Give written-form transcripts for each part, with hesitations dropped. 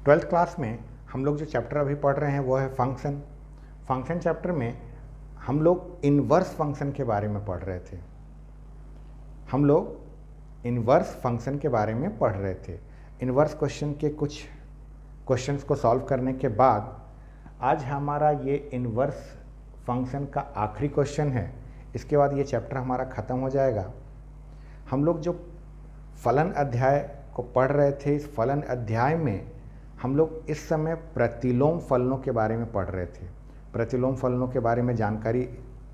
Twelfth class में हम लोग जो चैप्टर अभी पढ़ रहे हैं वो है फंक्शन। फंक्शन चैप्टर में हम लोग इनवर्स फंक्शन के बारे में पढ़ रहे थे। इनवर्स क्वेश्चन के कुछ क्वेश्चंस को सॉल्व करने के बाद आज हमारा ये इनवर्स फंक्शन का आखिरी क्वेश्चन है। इसके बाद ये चैप्टर हमारा ख़त्म हो जाएगा। हम लोग जो फलन अध्याय को पढ़ रहे थे, इस फलन अध्याय में हम लोग इस समय प्रतिलोम फलनों के बारे में पढ़ रहे थे। प्रतिलोम फलनों के बारे में जानकारी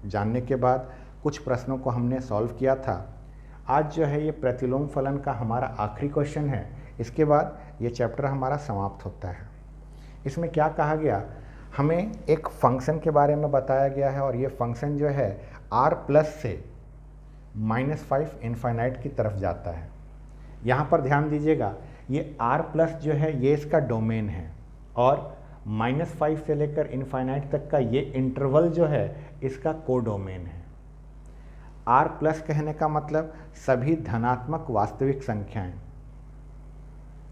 जानने के बाद कुछ प्रश्नों को हमने सॉल्व किया था। आज जो है ये प्रतिलोम फलन का हमारा आखिरी क्वेश्चन है। इसके बाद ये चैप्टर हमारा समाप्त होता है। इसमें क्या कहा गया, हमें एक फंक्शन के बारे में बताया गया है और ये फंक्शन जो है r प्लस से -5 इनफाइनाइट की तरफ जाता है। यहाँ पर ध्यान दीजिएगा, ये r प्लस जो है ये इसका डोमेन है और -5 से लेकर इनफाइनाइट तक का ये इंटरवल जो है इसका कोडोमेन है। r प्लस कहने का मतलब सभी धनात्मक वास्तविक संख्याएं,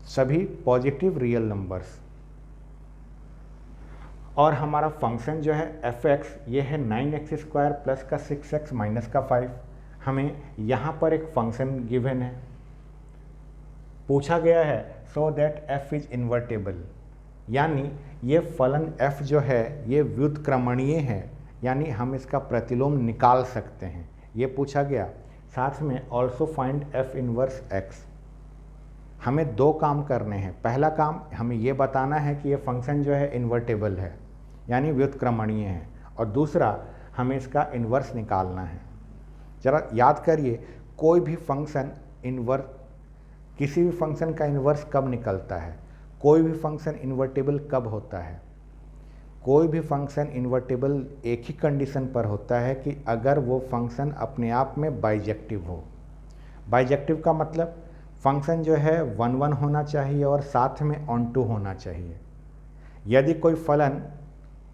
सभी पॉजिटिव रियल नंबर्स। और हमारा फंक्शन जो है fx ये है 9x² प्लस का 6x माइनस का 5। हमें यहाँ पर एक फंक्शन गिवन है, पूछा गया है so that f is invertible, यानी ये फलन f जो है ये व्युत्क्रमणीय है, यानी हम इसका प्रतिलोम निकाल सकते हैं, ये पूछा गया। साथ में also find f inverse x। हमें दो काम करने हैं। पहला काम हमें ये बताना है कि ये फंक्शन जो है इन्वर्टेबल है यानी व्युत्क्रमणीय है, और दूसरा हमें इसका इन्वर्स निकालना है। जरा याद करिए, कोई भी फंक्शन किसी भी फंक्शन का इन्वर्स कब निकलता है, कोई भी फंक्शन इन्वर्टेबल कब होता है। कोई भी फंक्शन इन्वर्टेबल एक ही कंडीशन पर होता है कि अगर वो फंक्शन अपने आप में बाइजेक्टिव हो। बाइजेक्टिव का मतलब फंक्शन जो है 1 1 होना चाहिए और साथ में ऑन टू होना चाहिए। यदि कोई फलन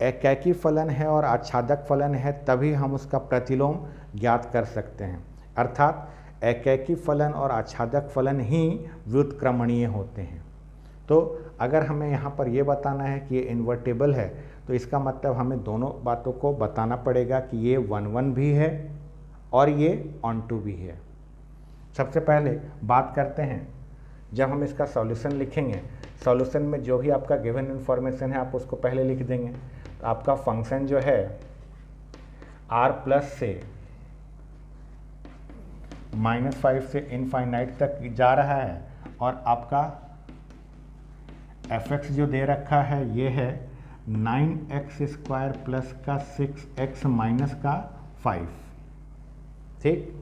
एकैकी फलन है और आच्छादक फलन है तभी हम उसका प्रतिलोम ज्ञात कर सकते हैं, अर्थात एकैकी फलन और आच्छादक फलन ही व्युत्क्रमणीय होते हैं। तो अगर हमें यहाँ पर ये बताना है कि ये इन्वर्टेबल है तो इसका मतलब हमें दोनों बातों को बताना पड़ेगा कि ये 1 1 भी है और ये ऑन टू भी है। सबसे पहले बात करते हैं, जब हम इसका सॉल्यूशन लिखेंगे, सॉल्यूशन में जो भी आपका गिवन इन्फॉर्मेशन है आप उसको पहले लिख देंगे। तो आपका फंक्शन जो है r प्लस से -5 से इनफाइनाइट तक जा रहा है और आपका fx जो दे रखा है ये है 9x² प्लस का 6x माइनस का 5। ठीक,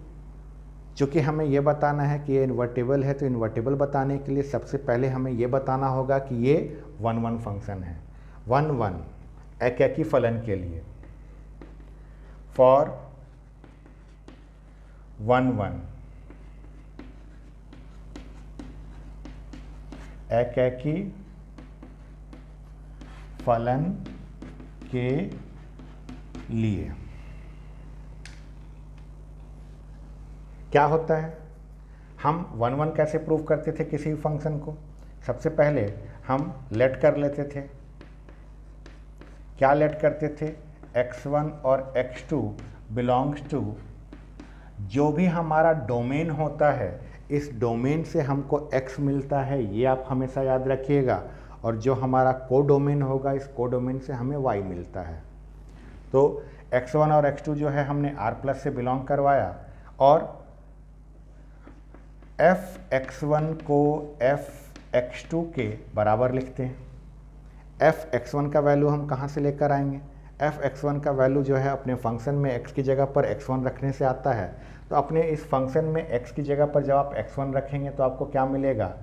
चूँकि हमें ये बताना है कि ये इन्वर्टेबल है तो इन्वर्टेबल बताने के लिए सबसे पहले हमें ये बताना होगा कि ये 1 1 फंक्शन है। 1 1 एकैकी फलन के लिए, फॉर 1 1 एकैकी फलन के लिए क्या होता है, हम 1 1 कैसे प्रूव करते थे किसी भी फंक्शन को। सबसे पहले हम लेट कर लेते थे। क्या लेट करते थे, x1 और x2 बिलोंग्स टू, जो भी हमारा डोमेन होता है इस डोमेन से हमको x मिलता है, ये आप हमेशा याद रखिएगा, और जो हमारा कोडोमेन होगा इस कोडोमेन से हमें y मिलता है। तो x1 और x2 जो है हमने r प्लस से बिलोंग करवाया और f(x1) को f(x2) के बराबर लिखते हैं। f(x1) का वैल्यू हम कहाँ से लेकर आएंगे, f(x1) का वैल्यू जो है अपने फंक्शन में x की जगह पर x1 रखने से आता है। तो अपने इस फंक्शन में x की जगह पर जब आप x1 रखेंगे तो आपको क्या मिलेगा,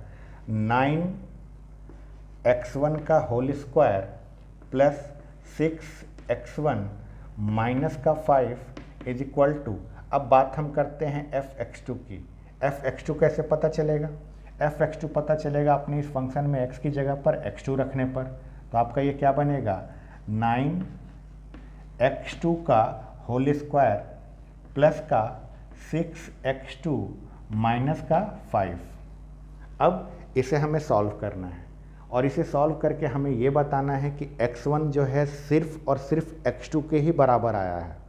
9x1 का whole square plus 6x1 minus का 5 इज इक्वल टू। अब बात हम करते हैं f(x2) की। f(x2) कैसे पता चलेगा, f(x2) पता चलेगा अपने इस फंक्शन में x की जगह पर x2 रखने पर। तो आपका ये क्या बनेगा, 9x2 का होल स्क्वायर प्लस का 6x2 माइनस का 5। अब इसे हमें सॉल्व करना है और इसे सॉल्व करके हमें ये बताना है कि x1 जो है सिर्फ और सिर्फ x2 के ही बराबर आया है।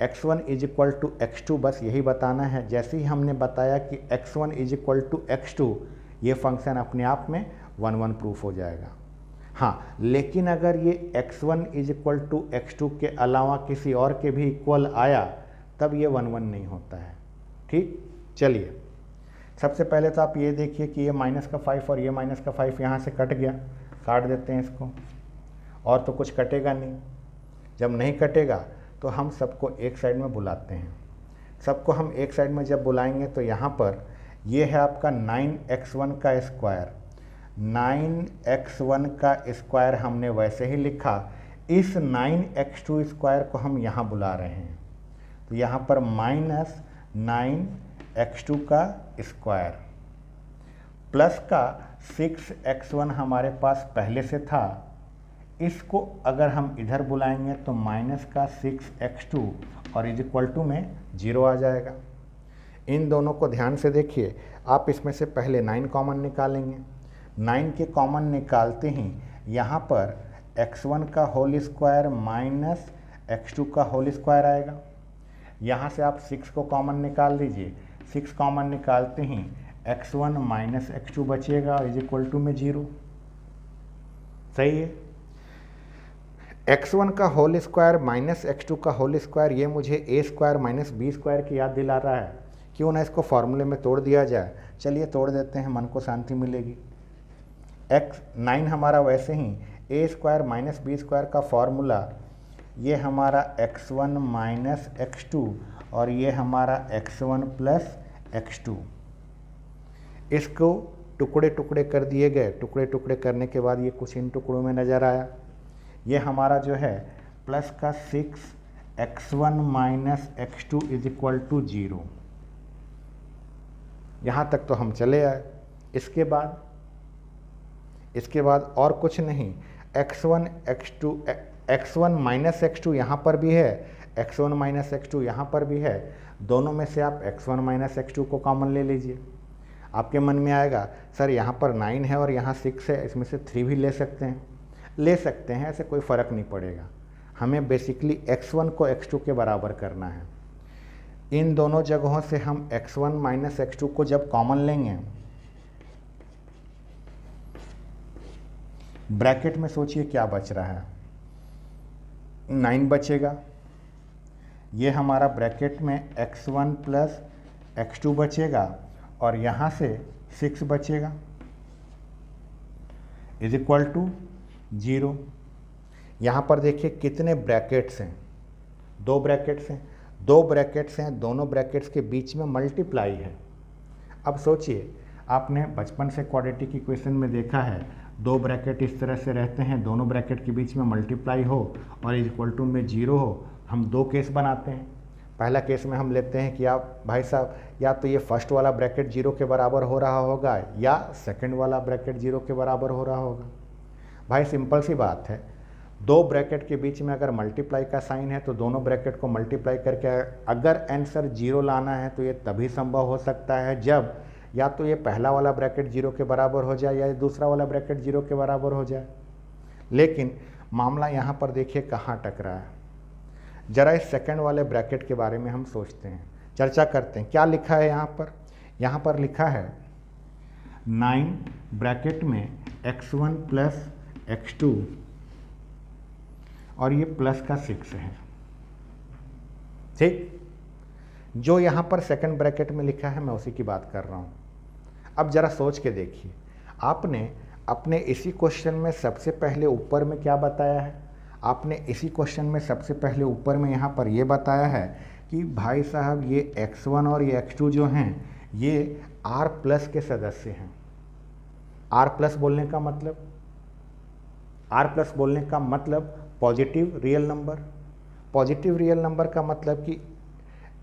x1 is equal to x2, बस यही बताना है। जैसे ही हमने बताया कि x1 is equal to x2, ये फंक्शन अपने आप में 1 1 प्रूफ हो जाएगा। हाँ, लेकिन अगर ये x1 is equal to x2 के अलावा किसी और के भी इक्वल आया तब ये 1 1 नहीं होता है। ठीक, चलिए सबसे पहले तो आप ये देखिए कि ये माइनस का 5 और ये माइनस का 5 यहाँ से कट गया, काट देते हैं इसको, और तो कुछ कटेगा नहीं। जब नहीं कटेगा तो हम सबको एक साइड में बुलाते हैं। सबको हम एक साइड में जब बुलाएंगे तो यहाँ पर ये है आपका 9x1 का स्क्वायर। 9x1 का स्क्वायर हमने वैसे ही लिखा, इस 9x2 स्क्वायर को हम यहाँ बुला रहे हैं, तो यहाँ पर माइनस 9x2 का स्क्वायर प्लस का 6x1 हमारे पास पहले से था, इसको अगर हम इधर बुलाएंगे तो माइनस का 6x2 और इज इक्वल टू में 0 आ जाएगा। इन दोनों को ध्यान से देखिए, आप इसमें से पहले 9 कॉमन निकालेंगे। 9 के कॉमन निकालते ही यहाँ पर x1 का होल स्क्वायर माइनस x2 का होल स्क्वायर आएगा। यहाँ से आप 6 को कॉमन निकाल दीजिए। 6 कॉमन निकालते ही x1 माइनस x2 बचेगा इज इक्वल टू में 0। सही है। x1 का होल स्क्वायर माइनस x2 का होल स्क्वायर, ये मुझे a square minus b square की याद दिला रहा है। क्यों ना इसको फॉर्मूले में तोड़ दिया जाए। चलिए तोड़ देते हैं, मन को शांति मिलेगी। 9 हमारा वैसे ही a square minus b square का फॉर्मूला, ये हमारा x1 माइनस x2 और ये हमारा x1 प्लस x2। इसको टुकड़े टुकड़े कर दिए गए। टुकड़े टुकड़े करने के बाद ये कुछ इन टुकड़ों में नज़र आया। ये हमारा जो है प्लस का 6x1 minus x2 is equal to 0। यहाँ तक तो हम चले आए। इसके बाद और कुछ नहीं, x1 माइनस x2 यहाँ पर भी है, x1 माइनस x2 यहाँ पर भी है। दोनों में से आप x1 माइनस x2 को कॉमन ले लीजिए। आपके मन में आएगा सर यहाँ पर 9 है और यहाँ 6 है, इसमें से 3 भी ले सकते हैं। ऐसे कोई फ़र्क नहीं पड़ेगा। हमें बेसिकली x1 को x2 के बराबर करना है। इन दोनों जगहों से हम x1 माइनस x2 को जब कॉमन लेंगे, ब्रैकेट में सोचिए क्या बच रहा है, 9 बचेगा। ये हमारा ब्रैकेट में x1 प्लस x2 बचेगा और यहाँ से 6 बचेगा इज इक्वल टू 0। यहाँ पर देखिए कितने ब्रैकेट्स हैं, 2 ब्रैकेट्स हैं। 2 ब्रैकेट्स हैं, दोनों ब्रैकेट्स के बीच में मल्टीप्लाई है। अब सोचिए, आपने बचपन से क्वाड्रेटिक इक्वेशन में देखा है, 2 ब्रैकेट इस तरह से रहते हैं, दोनों ब्रैकेट के बीच में मल्टीप्लाई हो और इज इक्वल टू में 0 हो। हम 2 केस बनाते हैं। पहला केस में हम लेते हैं कि आप भाई साहब या तो ये फर्स्ट वाला ब्रैकेट 0 के बराबर हो रहा होगा या सेकंड वाला ब्रैकेट 0 के बराबर हो रहा होगा। भाई सिंपल सी बात है, 2 ब्रैकेट के बीच में अगर मल्टीप्लाई का साइन है तो दोनों ब्रैकेट को मल्टीप्लाई करके अगर आंसर 0 लाना है तो ये तभी संभव हो सकता है जब या तो ये पहला वाला ब्रैकेट 0 के बराबर हो जाए या दूसरा वाला ब्रैकेट 0 के बराबर हो जाए। लेकिन मामला यहाँ पर देखिए कहाँ टकरा है। ज़रा इस सेकंड वाले ब्रैकेट के बारे में हम सोचते हैं, चर्चा करते हैं। क्या लिखा है यहाँ पर? यहाँ पर लिखा है 9 ब्रैकेट में x1 प्लस x2 और ये प्लस का 6 है। ठीक, जो यहाँ पर सेकंड ब्रैकेट में लिखा है मैं उसी की बात कर रहा हूँ। अब ज़रा सोच के देखिए, आपने अपने इसी क्वेश्चन में सबसे पहले ऊपर में क्या बताया है? आपने इसी क्वेश्चन में सबसे पहले ऊपर में यहाँ पर ये बताया है कि भाई साहब ये x1 और ये x2 जो हैं ये r प्लस के सदस्य हैं। r प्लस बोलने का मतलब positive real number. Positive real number का मतलब कि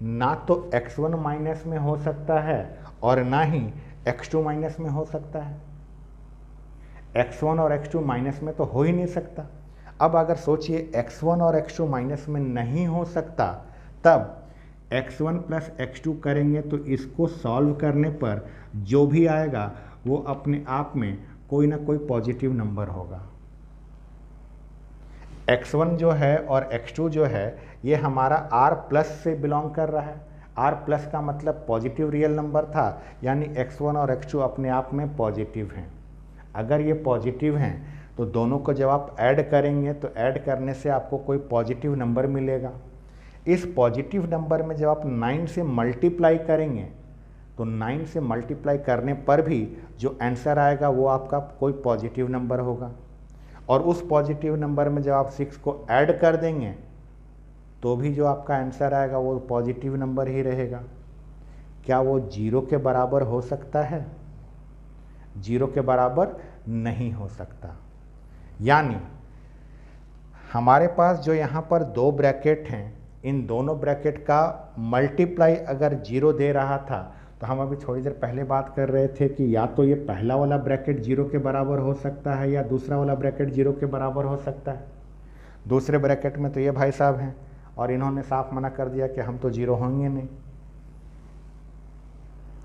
ना तो x1 माइनस में हो सकता है और ना ही x2 माइनस में हो सकता है। x1 और x2 माइनस में तो हो ही नहीं सकता। अब अगर सोचिए x1 और x2 माइनस में नहीं हो सकता, तब x1 प्लस x2 करेंगे तो इसको सॉल्व करने पर जो भी आएगा वो अपने आप में कोई ना कोई पॉजिटिव नंबर होगा। x1 जो है और x2 जो है ये हमारा r प्लस से बिलोंग कर रहा है। r प्लस का मतलब पॉजिटिव रियल नंबर था, यानी x1 और x2 अपने आप में पॉजिटिव हैं। अगर ये पॉजिटिव हैं तो दोनों को जब आप ऐड करेंगे तो ऐड करने से आपको कोई पॉजिटिव नंबर मिलेगा। इस पॉजिटिव नंबर में जब आप 9 से मल्टीप्लाई करेंगे तो 9 से मल्टीप्लाई करने पर भी जो आंसर आएगा वो आपका कोई पॉजिटिव नंबर होगा, और उस पॉजिटिव नंबर में जब आप 6 को ऐड कर देंगे तो भी जो आपका आंसर आएगा वो पॉजिटिव नंबर ही रहेगा। क्या वो 0 के बराबर हो सकता है? 0 के बराबर नहीं हो सकता। यानी हमारे पास जो यहाँ पर दो ब्रैकेट हैं, इन दोनों ब्रैकेट का मल्टीप्लाई अगर 0 दे रहा था तो हम अभी थोड़ी देर पहले बात कर रहे थे कि या तो ये पहला वाला ब्रैकेट 0 के बराबर हो सकता है या दूसरा वाला ब्रैकेट 0 के बराबर हो सकता है। दूसरे ब्रैकेट में तो ये भाई साहब हैं और इन्होंने साफ मना कर दिया कि हम तो 0 होंगे नहीं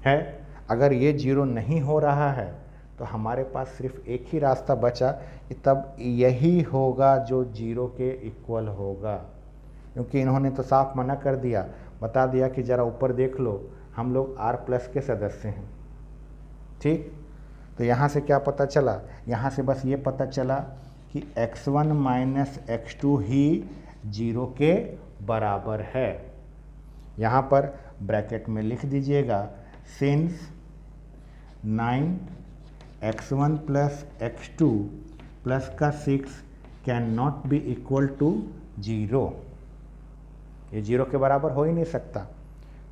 है। अगर ये 0 नहीं हो रहा है तो हमारे पास सिर्फ एक ही रास्ता बचा कि तब यही होगा जो 0 के इक्वल होगा, क्योंकि इन्होंने तो साफ मना कर दिया, बता दिया कि ज़रा ऊपर देख लो हम लोग r प्लस के सदस्य हैं। ठीक, तो यहाँ से क्या पता चला? यहाँ से बस ये पता चला कि x1 माइनस x2 ही 0 के बराबर है। यहाँ पर ब्रैकेट में लिख दीजिएगा since 9x1 plus x2 plus का 6 can not be equal to 0। ये 0 के बराबर हो ही नहीं सकता।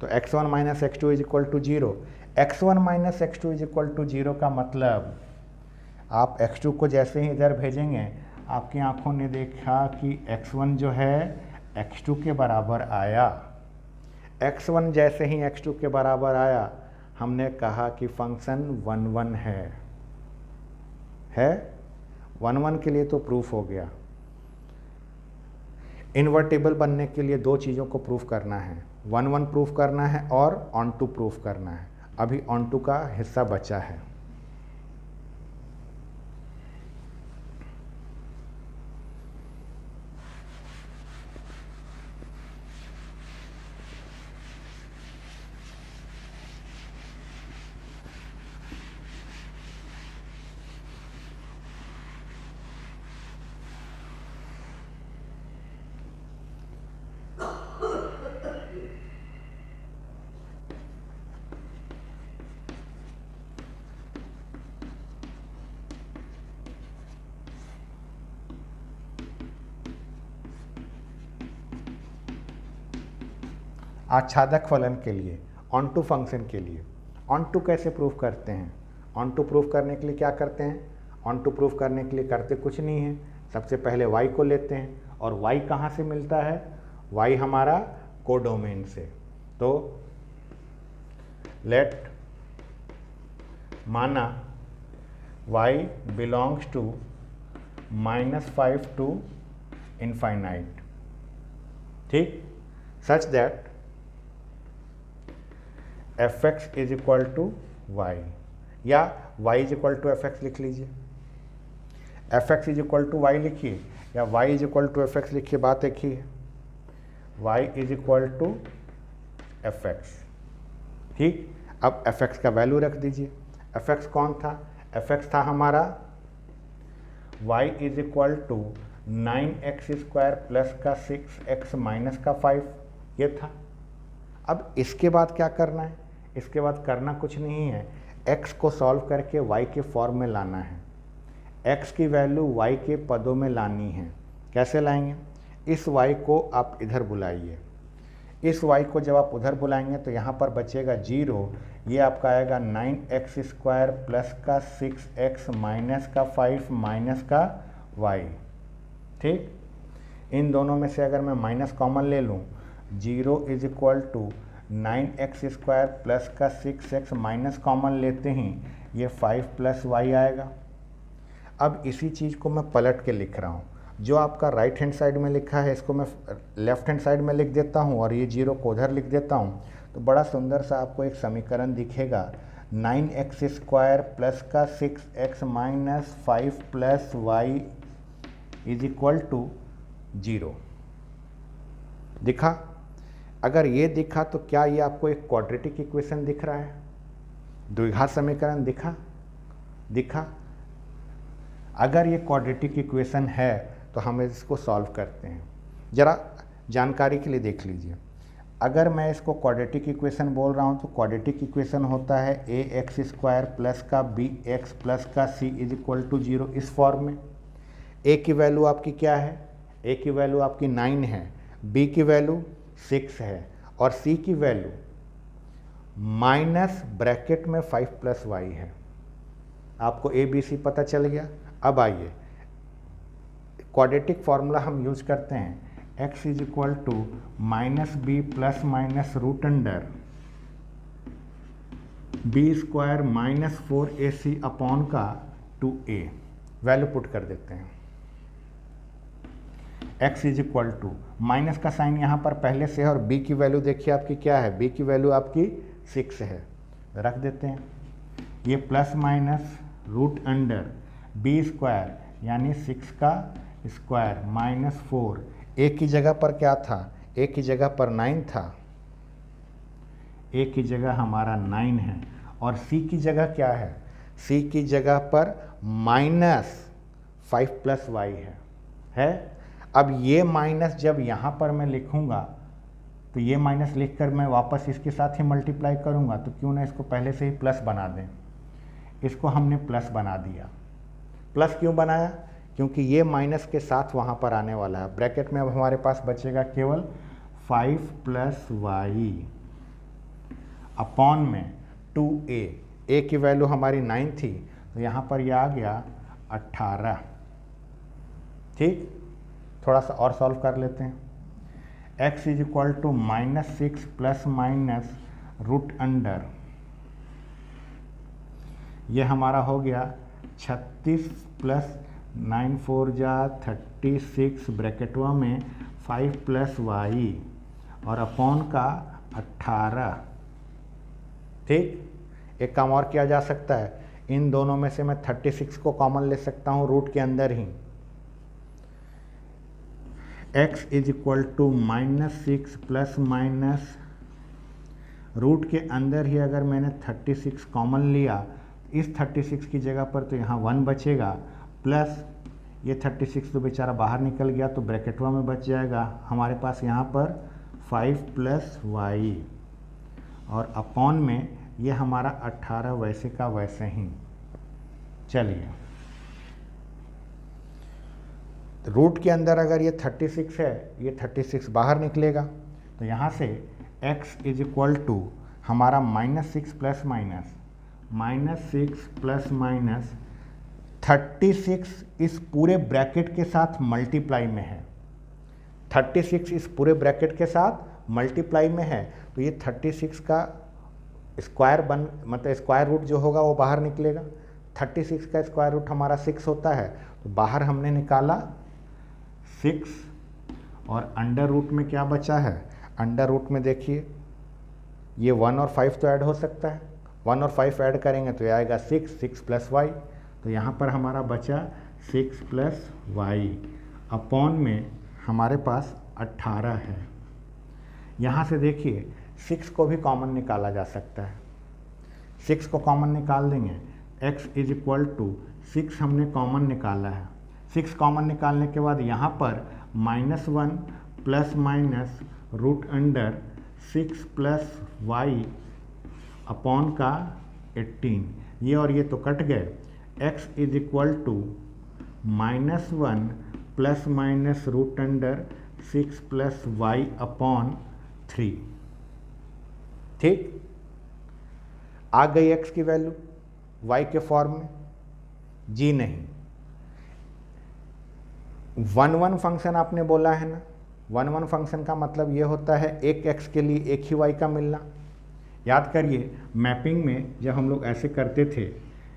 तो x1 minus x2 is equal to 0। x1 minus x2 is equal to 0 का मतलब आप x2 को जैसे ही इधर भेजेंगे आपकी आंखों ने देखा कि x1 जो है x2 के बराबर आया। x1 जैसे ही x2 के बराबर आया हमने कहा कि फंक्शन 1 1 है 1 1 के लिए तो प्रूफ हो गया। इन्वर्टिबल बनने के लिए दो चीज़ों को प्रूफ करना है, 1 1 प्रूफ करना है और ऑन टू प्रूफ करना है। अभी ऑन टू का हिस्सा बचा है। आच्छादक फलन के लिए, ऑन टू फंक्शन के लिए ऑन टू कैसे प्रूफ करते हैं? ऑन टू प्रूफ करने के लिए क्या करते हैं? ऑन टू प्रूफ करने के लिए करते कुछ नहीं है, सबसे पहले y को लेते हैं। और y कहाँ से मिलता है? y हमारा कोडोमेन से। तो लेट माना y belongs to -5 to infinite, ठीक, such that fx is equal to y, या y is equal to fx लिख लीजिए। fx is equal to y लिखिए या y is equal to fx लिखिए, बात एक ही है। y is equal to fx, ठीक। अब fx का वैल्यू रख दीजिए। fx कौन था? fx था हमारा y is equal to 9x square plus का 6x माइनस का 5, ये था। अब इसके बाद क्या करना है? इसके बाद करना कुछ नहीं है, x को सॉल्व करके y के फॉर्म में लाना है। x की वैल्यू y के पदों में लानी है। कैसे लाएंगे? इस y को आप इधर बुलाइए। इस y को जब आप उधर बुलाएंगे तो यहाँ पर बचेगा 0, ये आपका आएगा 9x स्क्वायर प्लस का 6x माइनस का 5 माइनस का y, ठीक। इन दोनों में से अगर मैं माइनस कॉमन ले लूँ, 0 is equal to 9x square plus का 6x माइनस कॉमन लेते ही ये 5 प्लस y आएगा। अब इसी चीज़ को मैं पलट के लिख रहा हूँ, जो आपका राइट हैंड साइड में लिखा है इसको मैं लेफ्ट हैंड साइड में लिख देता हूँ और ये 0 को उधर लिख देता हूँ, तो बड़ा सुंदर सा आपको एक समीकरण दिखेगा 9x स्क्वायर प्लस का 6x minus 5 plus y is equal to 0। दिखा? अगर ये दिखा तो क्या ये आपको एक क्वाड्रेटिक इक्वेशन दिख रहा है? द्विघात समीकरण दिखा? अगर ये क्वाड्रेटिक इक्वेशन है तो हम इसको सॉल्व करते हैं। ज़रा जानकारी के लिए देख लीजिए, अगर मैं इसको क्वाड्रेटिक इक्वेशन बोल रहा हूँ तो क्वाड्रेटिक इक्वेशन होता है ax स्क्वायर प्लस का bx प्लस का c इज इक्वल टू 0 इस फॉर्म में। a की वैल्यू आपकी क्या है? a की वैल्यू आपकी 9 है, b की वैल्यू 6 है और c की वैल्यू माइनस ब्रैकेट में 5 प्लस वाई है। आपको a b c पता चल गया। अब आइए क्वाड्रेटिक फॉर्मूला हम यूज करते हैं, x is equal to minus b plus minus root under b square minus 4ac upon का 2a। वैल्यू पुट कर देते हैं। x is equal to minus का साइन यहाँ पर पहले से है और b की वैल्यू देखिए आपकी क्या है? b की वैल्यू आपकी 6 है, रख देते हैं। ये plus minus root under b square यानी 6 का स्क्वायर माइनस 4, a की जगह पर क्या था? a की जगह पर 9 था, a की जगह हमारा 9 है और c की जगह क्या है? c की जगह पर माइनस 5 प्लस वाई है। अब ये माइनस जब यहाँ पर मैं लिखूँगा तो ये माइनस लिखकर मैं वापस इसके साथ ही मल्टीप्लाई करूँगा, तो क्यों ना इसको पहले से ही प्लस बना दें। इसको हमने प्लस बना दिया। प्लस क्यों बनाया? क्योंकि ये माइनस के साथ वहाँ पर आने वाला है। ब्रैकेट में अब हमारे पास बचेगा केवल 5 प्लस वाई अपॉन में 2a। a की वैल्यू हमारी 9 थी तो यहाँ पर यह आ गया 18। ठीक, थोड़ा सा और सॉल्व कर लेते हैं। x is equal to minus 6 plus minus root under, ये हमारा हो गया 36 प्लस 9 4 जा 36 ब्रैकेटवा में 5 प्लस वाई और अपॉन का 18। ठीक, एक काम और किया जा सकता है, इन दोनों में से मैं 36 को कॉमन ले सकता हूँ रूट के अंदर ही। x is equal to minus 6 plus minus root के अंदर ही अगर मैंने 36 कॉमन लिया, इस 36 की जगह पर तो यहाँ 1 बचेगा प्लस ये 36 तो बेचारा बाहर निकल गया तो ब्रैकेटवा में बच जाएगा हमारे पास यहाँ पर 5 प्लस वाई और अपॉन में ये हमारा 18 वैसे का वैसे ही। चलिए, रूट के अंदर अगर ये 36 है, ये 36 बाहर निकलेगा तो यहाँ से x इज इक्वल टू हमारा -6 प्लस -6 प्लस माइनस 36 इस पूरे ब्रैकेट के साथ मल्टीप्लाई में है। 36 इस पूरे ब्रैकेट के साथ मल्टीप्लाई में है तो ये 36 का स्क्वायर मतलब स्क्वायर रूट जो होगा वो बाहर निकलेगा। 36 का स्क्वायर रूट हमारा 6 होता है तो बाहर हमने निकाला 6 और अंडर रूट में क्या बचा है? अंडर रूट में देखिए ये 1 और 5 तो ऐड हो सकता है, 1 और 5 ऐड करेंगे तो ये आएगा 6 प्लस वाई, तो यहाँ पर हमारा बचा 6 प्लस वाई अपॉन में हमारे पास 18 है। यहाँ से देखिए 6 को भी कॉमन निकाला जा सकता है। 6 को कॉमन निकाल देंगे, x इज इक्वल टू 6 हमने कॉमन निकाला है। 6 कॉमन निकालने के बाद यहाँ पर -1 plus minus root under 6 plus y upon का 18, ये और ये तो कट गए। x is equal to -1 plus minus root under 6 plus y upon 3। ठीक, आ गई x की वैल्यू y के फॉर्म में? जी नहीं, 1 फंक्शन आपने बोला है ना, 1 फंक्शन का मतलब ये होता है एक x के लिए एक ही y का मिलना। याद करिए मैपिंग में जब हम लोग ऐसे करते थे,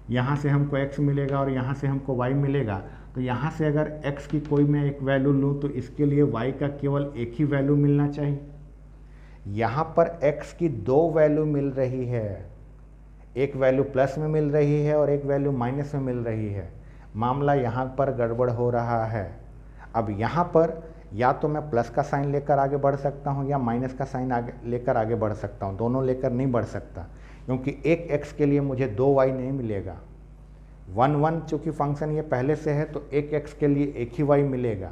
यहाँ से हमको x मिलेगा और यहाँ से हमको y मिलेगा, तो यहाँ से अगर x की कोई मैं एक वैल्यू लूँ तो इसके लिए y का केवल एक ही वैल्यू मिलना चाहिए। यहाँ पर x की 2 वैल्यू मिल रही है, एक वैल्यू प्लस में मिल रही है और एक वैल्यू माइनस में मिल रही है। मामला यहाँ पर गड़बड़ हो रहा है। अब यहाँ पर या तो मैं प्लस का साइन लेकर आगे बढ़ सकता हूँ या माइनस का साइन लेकर आगे बढ़ सकता हूँ, दोनों लेकर नहीं बढ़ सकता, क्योंकि एक x के लिए मुझे 2y नहीं मिलेगा। 1 1 चूँकि फंक्शन ये पहले से है तो एक x के लिए एक ही y मिलेगा।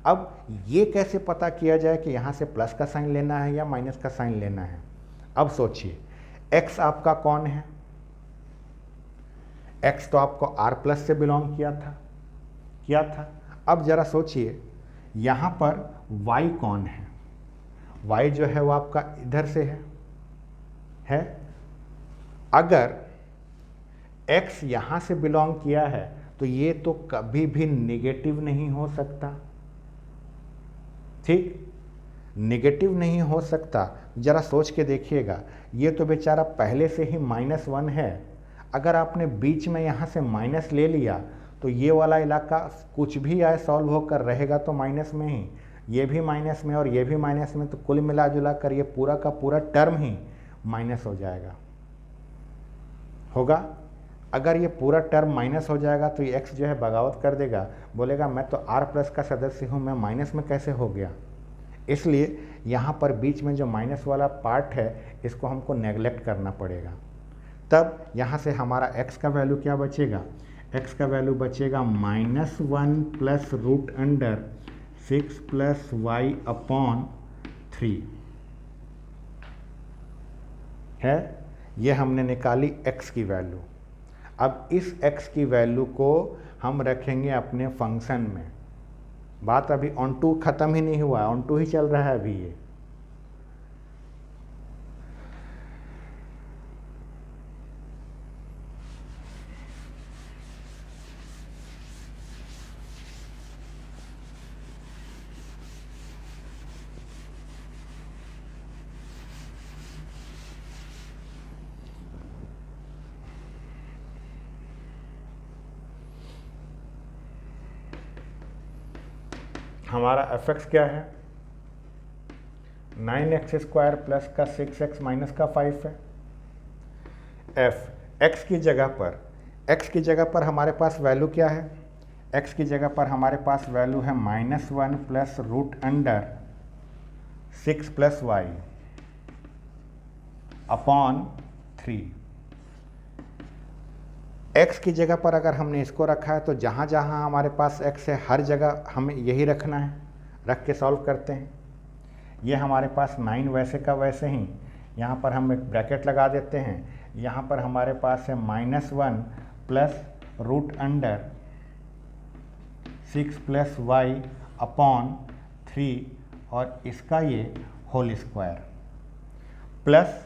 अब ये कैसे पता किया जाए कि यहाँ से प्लस का साइन लेना है या माइनस का साइन लेना है? अब सोचिए, x आपका कौन है? x तो आपको r प्लस से बिलोंग किया था। अब जरा सोचिए यहाँ पर y कौन है? y जो है वो आपका इधर से है। अगर x यहाँ से बिलोंग किया है तो ये तो कभी भी नेगेटिव नहीं हो सकता। ठीक, नेगेटिव नहीं हो सकता। जरा सोच के देखिएगा, ये तो बेचारा पहले से ही -1 है। अगर आपने बीच में यहाँ से माइनस ले लिया तो ये वाला इलाका कुछ भी आए सॉल्व होकर रहेगा तो माइनस में ही, ये भी माइनस में और ये भी माइनस में, तो कुल मिला जुला कर ये पूरा का पूरा टर्म ही माइनस हो जाएगा होगा। अगर ये पूरा टर्म माइनस हो जाएगा तो ये x जो है बगावत कर देगा, बोलेगा मैं तो r प्लस का सदस्य हूँ, मैं माइनस में कैसे हो गया। इसलिए यहाँ पर बीच में जो माइनस वाला पार्ट है इसको हमको नेगलेक्ट करना पड़ेगा। तब यहाँ से हमारा x का वैल्यू क्या बचेगा? x का वैल्यू बचेगा -1 plus root under 6 plus y upon 3 है। ये हमने निकाली x की वैल्यू। अब इस x की वैल्यू को हम रखेंगे अपने फंक्शन में। बात अभी ऑन टू ख़त्म ही नहीं हुआ है, ऑन टू ही चल रहा है अभी ये। हमारा fx क्या है? 9x² प्लस का 6x माइनस का 5 है। x की जगह पर हमारे पास वैल्यू क्या है? x की जगह पर हमारे पास वैल्यू है -1 plus root under 6 plus y upon 3। x की जगह पर अगर हमने इसको रखा है तो जहाँ जहाँ हमारे पास x है हर जगह हमें यही रखना है, रख के सॉल्व करते हैं। ये हमारे पास 9 वैसे का वैसे ही, यहाँ पर हम एक ब्रैकेट लगा देते हैं। यहाँ पर हमारे पास है -1 plus root under 6 plus y upon 3 और इसका ये होल स्क्वायर प्लस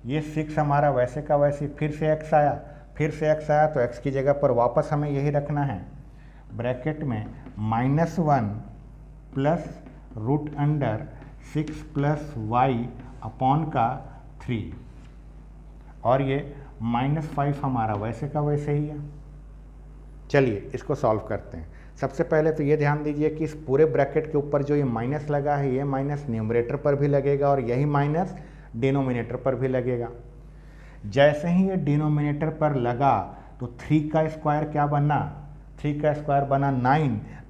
ये 6 हमारा वैसे का वैसे, फिर से x आया तो x की जगह पर वापस हमें यही रखना है, ब्रैकेट में -1 plus root under 6 plus y upon का 3 और ये -5 हमारा वैसे का वैसे ही है। चलिए इसको सॉल्व करते हैं। सबसे पहले तो ये ध्यान दीजिए कि इस पूरे ब्रैकेट के ऊपर जो ये माइनस लगा है, ये माइनस न्यूमरेटर पर भी लगेगा और यही माइनस डिनोमिनेटर पर भी लगेगा। जैसे ही ये डिनोमिनेटर पर लगा तो 3 का स्क्वायर क्या बना? 3 का स्क्वायर बना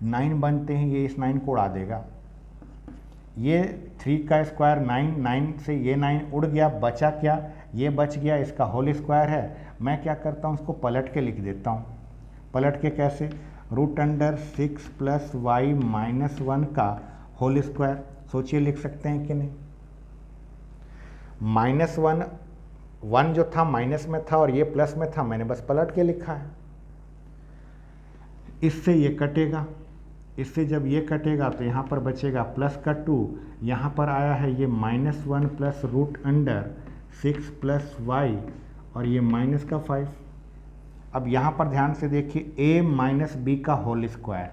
9 बनते ही ये इस 9 को उड़ा देगा। ये 3 का स्क्वायर 9 से ये 9 उड़ गया, बचा क्या? ये बच गया, इसका होल स्क्वायर है। मैं क्या करता हूँ, इसको पलट के लिख देता हूँ। पलट के कैसे? Root under 6 plus y minus 1 का होल स्क्वायर। सोचिए लिख सकते हैं कि नहीं? -1 जो था माइनस में था और ये प्लस में था, मैंने बस पलट के लिखा है। इससे ये कटेगा, इससे जब ये कटेगा तो यहाँ पर बचेगा प्लस का 2, यहाँ पर आया है ये -1 plus root under 6 plus y और ये माइनस का 5। अब यहाँ पर ध्यान से देखिए, a माइनस बी का whole square,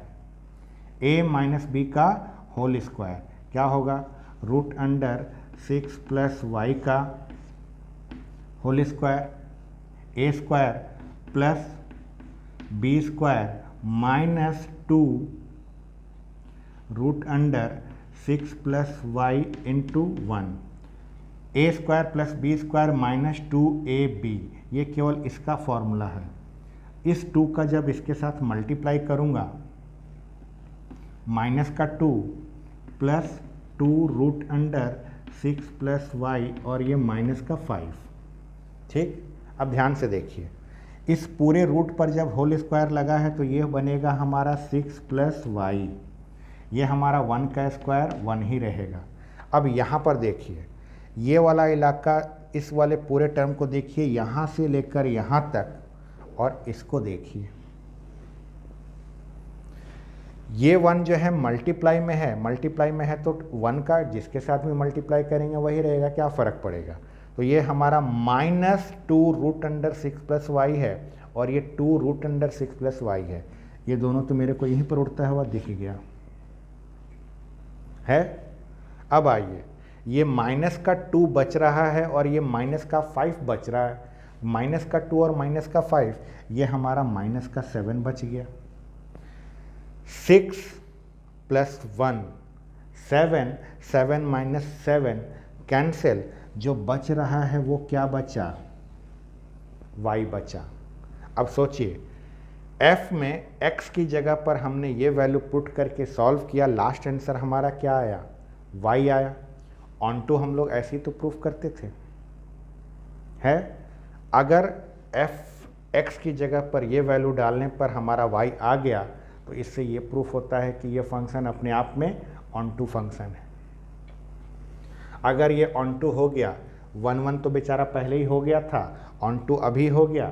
a minus b का होल स्क्वायर क्या होगा? रूट अंडर 6 प्लस y का whole square, a square plus b square minus 2 root under 6 plus y into 1। A square plus b square minus 2ab, ये केवल इसका formula है। इस 2 का जब इसके साथ मल्टीप्लाई करूँगा, माइनस का 2 plus 2 root under 6 plus y और ये माइनस का 5। ठीक, अब ध्यान से देखिए, इस पूरे रूट पर जब होल स्क्वायर लगा है तो ये बनेगा हमारा 6 प्लस वाई, ये हमारा 1 का स्क्वायर 1 ही रहेगा। अब यहाँ पर देखिए, ये वाला इलाका, इस वाले पूरे टर्म को देखिए, यहाँ से लेकर यहाँ तक, और इसको देखिए, ये 1 जो है मल्टीप्लाई में है तो 1 का जिसके साथ भी मल्टीप्लाई करेंगे वही रहेगा, क्या फ़र्क पड़ेगा। तो ये हमारा -2 रूट अंडर 6 प्लस वाई है और ये 2 रूट अंडर 6 प्लस वाई है। ये दोनों तो मेरे को यहीं पर उड़ता हुआ दिख गया है। अब आइए, ये माइनस का 2 बच रहा है और ये माइनस का 5 बच रहा है। माइनस का 2 और माइनस का 5, ये हमारा माइनस का 7 बच गया। 6 प्लस 1 7, 7 माइनस 7 कैंसिल, जो बच रहा है वो क्या बचा, y बचा। अब सोचिए, f में x की जगह पर हमने ये वैल्यू पुट करके सॉल्व किया, लास्ट आंसर हमारा क्या आया, y आया। ऑन टू हम लोग ऐसे ही तो प्रूफ करते थे, है। अगर x की जगह पर ये वैल्यू डालने पर हमारा y आ गया तो इससे ये प्रूफ होता है कि ये फंक्शन अपने आप में ऑन टू फंक्शन है। अगर ये ऑन टू हो गया, 1 तो बेचारा पहले ही हो गया था, ऑन टू अभी हो गया,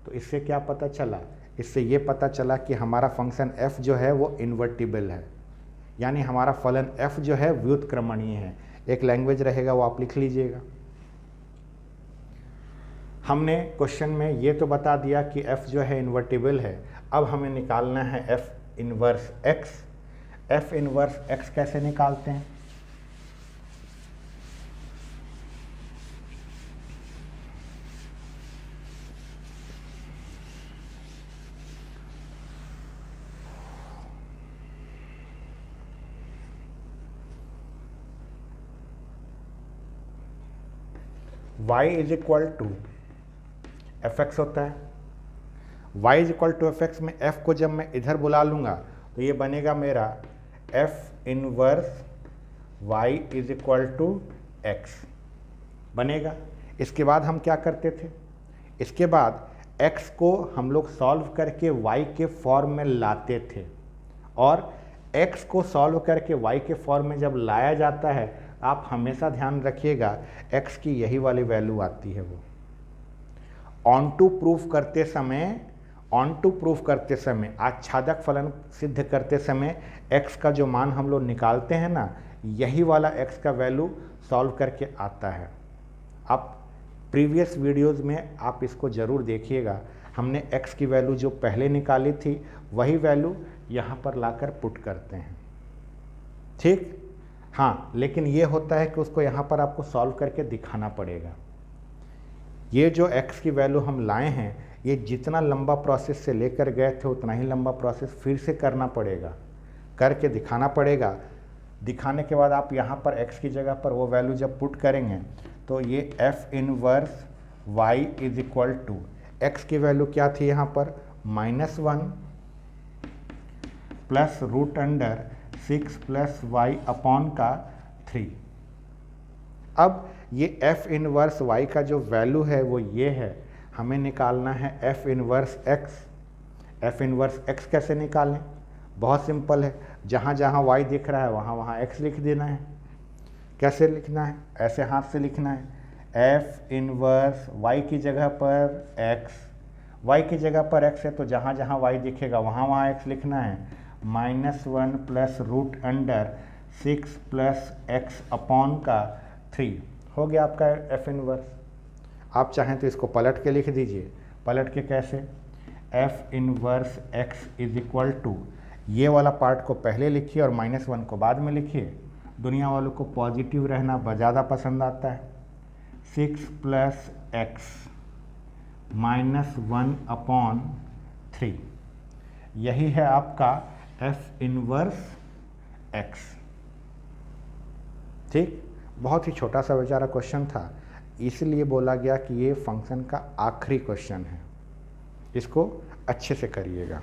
तो इससे क्या पता चला, इससे ये पता चला कि हमारा फंक्शन f जो है वो इन्वर्टिबल है, यानी हमारा फलन f जो है व्युत्क्रमणीय है। एक लैंग्वेज रहेगा वो आप लिख लीजिएगा। हमने क्वेश्चन में ये तो बता दिया कि f जो है इन्वर्टिबल है। अब हमें निकालना है f inverse x। f inverse x कैसे निकालते हैं, y is equal to f x होता है। y is equal to f x में f को जब मैं इधर बुला लूँगा तो ये बनेगा मेरा f inverse y is equal to x बनेगा। इसके बाद हम क्या करते थे, इसके बाद x को हम लोग सॉल्व करके y के फॉर्म में लाते थे, और x को सॉल्व करके y के फॉर्म में जब लाया जाता है, आप हमेशा ध्यान रखिएगा x की यही वाली वैल्यू आती है। वो ऑन टू प्रूफ करते समय आच्छादक फलन सिद्ध करते समय x का जो मान हम लोग निकालते हैं ना, यही वाला x का वैल्यू सॉल्व करके आता है। आप प्रीवियस वीडियोस में आप इसको ज़रूर देखिएगा, हमने x की वैल्यू जो पहले निकाली थी वही वैल्यू यहाँ पर लाकर पुट करते हैं, ठीक। हाँ, लेकिन ये होता है कि उसको यहाँ पर आपको सॉल्व करके दिखाना पड़ेगा। ये जो x की वैल्यू हम लाए हैं, ये जितना लंबा प्रोसेस से लेकर गए थे उतना ही लंबा प्रोसेस फिर से करना पड़ेगा, करके दिखाना पड़ेगा। दिखाने के बाद आप यहाँ पर x की जगह पर वो वैल्यू जब पुट करेंगे तो ये f inverse y is equal to, x की वैल्यू क्या थी यहाँ पर, -1 plus root under 6 plus y upon का 3। अब ये f इनवर्स y का जो वैल्यू है वो ये है, हमें निकालना है f inverse x। f inverse x कैसे निकालें, बहुत सिंपल है, जहाँ जहाँ y दिख रहा है वहाँ वहाँ x लिख देना है। कैसे लिखना है, ऐसे हाथ से लिखना है, f इनवर्स y की जगह पर x, y की जगह पर x है तो जहाँ जहाँ y दिखेगा वहाँ वहाँ x लिखना है। -1 plus root under 6 plus x upon का 3 हो गया आपका f इनवर्स। आप चाहें तो इसको पलट के लिख दीजिए। पलट के कैसे, f inverse x is equal to, ये वाला पार्ट को पहले लिखिए और -1 को बाद में लिखिए। दुनिया वालों को पॉजिटिव रहना ज़्यादा पसंद आता है। 6 प्लस x -1 अपॉन 3, यही है आपका f इनवर्स x, ठीक। बहुत ही छोटा सा बेचारा क्वेश्चन था, इसलिए बोला गया कि ये फंक्शन का आखिरी क्वेश्चन है, इसको अच्छे से करिएगा।